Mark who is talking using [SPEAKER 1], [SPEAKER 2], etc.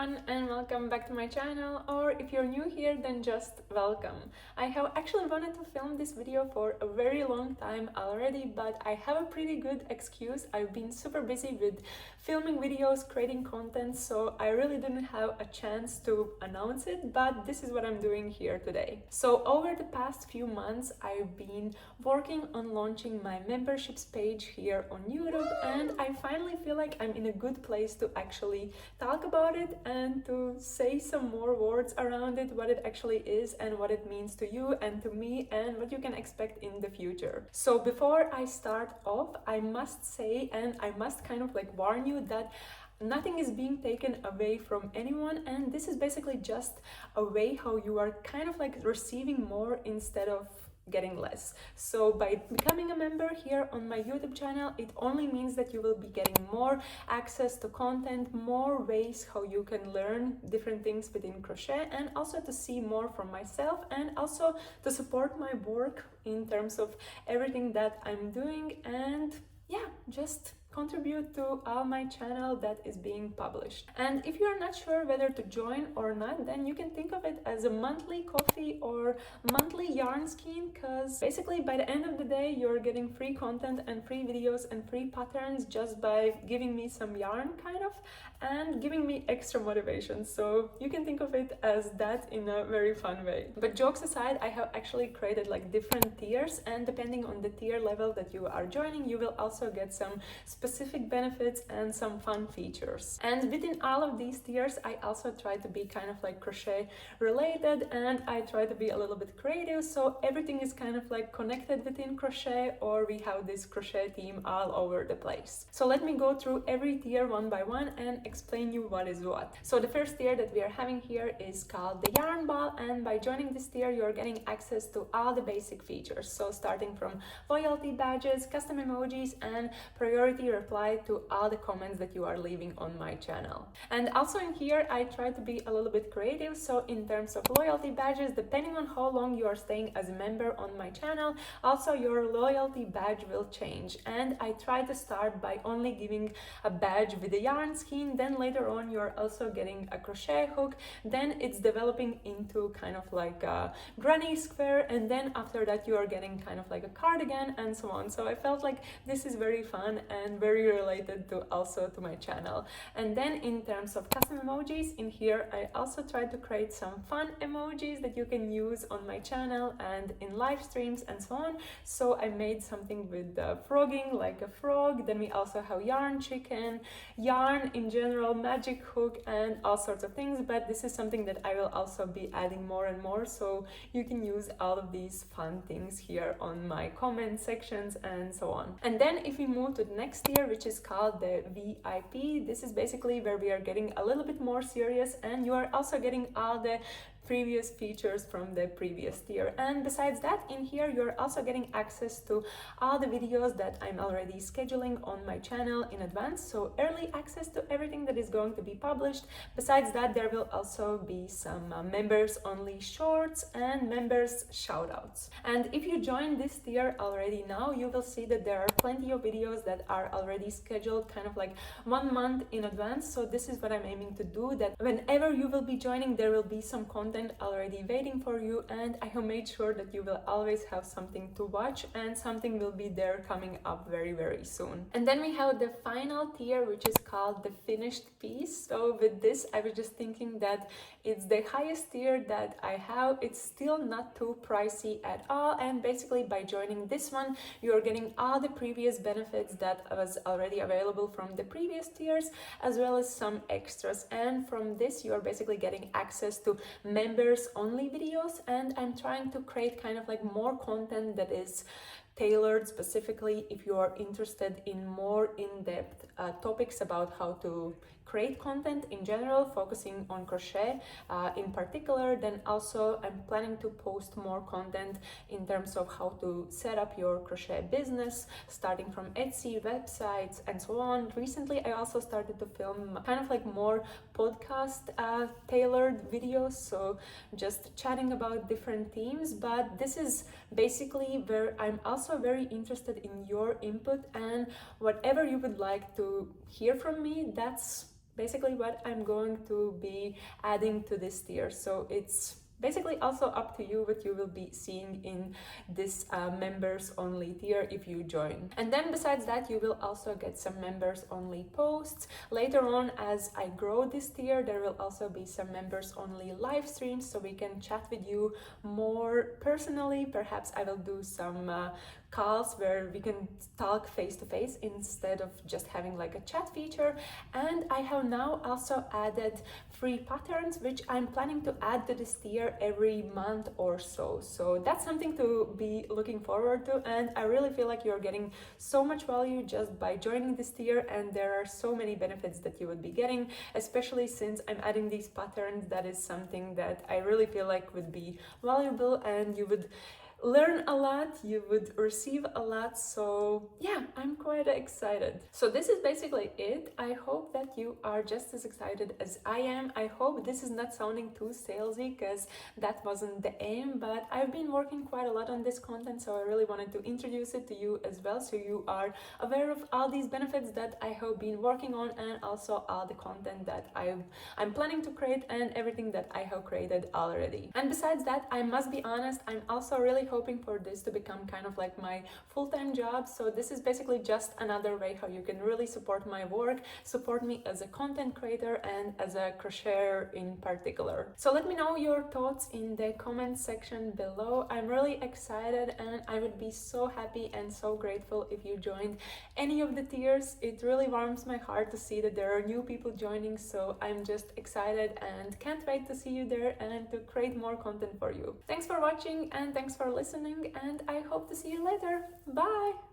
[SPEAKER 1] everyone, and welcome back to my channel, or if you're new here, then just welcome. I have actually wanted to film this video for a very long time already, but I have a pretty good excuse. I've been super busy with filming videos, creating content, so I really didn't have a chance to announce it, but this is what I'm doing here today. So over the past few months, I've been working on launching my memberships page here on YouTube, and I finally feel like I'm in a good place to actually talk about it and to say some more words around it, what it actually is and what it means to you and to me and what you can expect in the future. So before I start off, I must say, and I must kind of like warn you that nothing is being taken away from anyone, and this is basically just a way how you are kind of like receiving more instead of getting less. So by becoming a member here on my YouTube channel, it only means that you will be getting more access to content, more ways how you can learn different things within crochet, and also to see more from myself, and also to support my work in terms of everything that I'm doing, and yeah, just contribute to all my channel that is being published. And if you are not sure whether to join or not, then you can think of it as a monthly coffee or monthly yarn scheme, because basically by the end of the day you're getting free content and free videos and free patterns just by giving me some yarn kind of, and giving me extra motivation. So you can think of it as that in a very fun way. But jokes aside, I have actually created like different tiers, and depending on the tier level that you are joining, you will also get some specific benefits and some fun features. And within all of these tiers, I also try to be kind of like crochet related, and I try to be a little bit creative, so everything is kind of like connected within crochet, or we have this crochet theme all over the place. So let me go through every tier one by one and explain you what is what. So the first tier that we are having here is called the yarn ball, and by joining this tier you're getting access to all the basic features. So starting from loyalty badges, custom emojis, and priority reply to all the comments that you are leaving on my channel. And also in here I try to be a little bit creative. So in terms of loyalty badges, depending on how long you are staying as a member on my channel, also your loyalty badge will change. And I try to start by only giving a badge with a yarn skein, then later on you're also getting a crochet hook, then it's developing into kind of like a granny square, and then after that you are getting kind of like a cardigan and so on. So I felt like this is very fun and very related to also to my channel. And then in terms of custom emojis, in here I also tried to create some fun emojis that you can use on my channel and in live streams and so on. So I made something with frogging, like a frog, then we also have yarn chicken, yarn in general, magic hook, and all sorts of things. But this is something that I will also be adding more and more, so you can use all of these fun things here on my comment sections and so on. And then if we move to the next tier, which is called the VIP, this is basically where we are getting a little bit more serious, and you are also getting all the previous features from the previous tier. And besides that, in here you're also getting access to all the videos that I'm already scheduling on my channel in advance, so early access to everything that is going to be published. Besides that, there will also be some members only shorts and members shoutouts. And if you join this tier already now, you will see that there are plenty of videos that are already scheduled kind of like 1 month in advance. So this is what I'm aiming to do, that whenever you will be joining, there will be some content already waiting for you, and I have made sure that you will always have something to watch, and something will be there coming up very, very soon. And then we have the final tier, which is called the finished piece. So with this, I was just thinking that it's the highest tier that I have. It's still not too pricey at all, and basically by joining this one, you're getting all the previous benefits that was already available from the previous tiers, as well as some extras. And from this, you're basically getting access to members only videos, and I'm trying to create kind of like more content that is tailored specifically if you are interested in more in-depth topics about how to create content in general, focusing on crochet in particular. Then also I'm planning to post more content in terms of how to set up your crochet business, starting from Etsy, websites, and so on. Recently I also started to film kind of like more podcast tailored videos, so just chatting about different themes. But this is basically where I'm also very interested in your input, and whatever you would like to hear from me, that's basically what I'm going to be adding to this tier. So it's basically also up to you what you will be seeing in this members only tier if you join. And then besides that, you will also get some members only posts. Later on, as I grow this tier, there will also be some members only live streams, so we can chat with you more personally. Perhaps I will do some calls where we can talk face to face instead of just having like a chat feature. And I have now also added free patterns, which I'm planning to add to this tier every month or so. So that's something to be looking forward to, and I really feel like you're getting so much value just by joining this tier, and there are so many benefits that you would be getting, especially since I'm adding these patterns. That is something that I really feel like would be valuable, and you would learn a lot, you would receive a lot. So yeah, I'm quite excited. So this is basically it. I hope that you are just as excited as I am. I hope this is not sounding too salesy, because that wasn't the aim, but I've been working quite a lot on this content, so I really wanted to introduce it to you as well, so you are aware of all these benefits that I have been working on, and also all the content that I'm planning to create and everything that I have created already. And besides that, I must be honest, I'm also really hoping for this to become kind of like my full-time job. So this is basically just another way how you can really support my work, support me as a content creator and as a crocheter in particular. So let me know your thoughts in the comment section below. I'm really excited, and I would be so happy and so grateful if you joined any of the tiers. It really warms my heart to see that there are new people joining, so I'm just excited and can't wait to see you there and to create more content for you. Thanks for watching, and thanks for listening, and I hope to see you later. Bye!